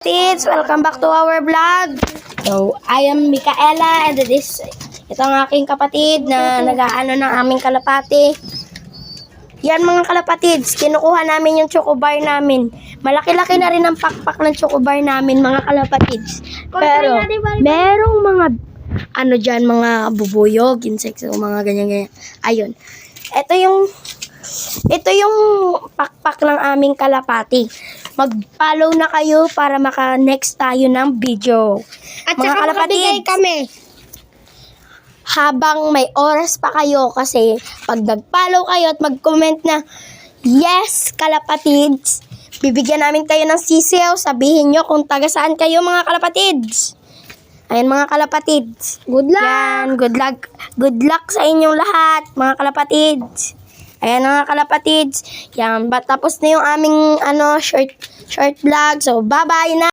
Kids, welcome back to our vlog. So, I am Micaela and ito ang aking kapatid na nag-aano ng aming kalapati. Yan mga kalapatids, kinukuha namin yung chocobar namin. Malaki-laki na rin ang pakpak ng chocobar namin mga kalapatids. Pero, merong mga mga bubuyog, insects, mga ganyan-ganyan. Ayun. Ito yung pakpak ng aming kalapati. Mag-follow na kayo para maka-next tayo ng video. At mga saka kalapatids, kami. habang may oras pa kayo kasi pag nag-follow kayo at mag-comment na yes, kalapatids, bibigyan namin kayo ng sisiyaw. Sabihin nyo kung taga saan kayo mga kalapatids. Ayan mga kalapatids. Good luck! Yan, good luck. Good luck sa inyong lahat mga kalapatids. Ayan mga kalapatids. Yan, tapos na yung aming short vlog. So, bye-bye na.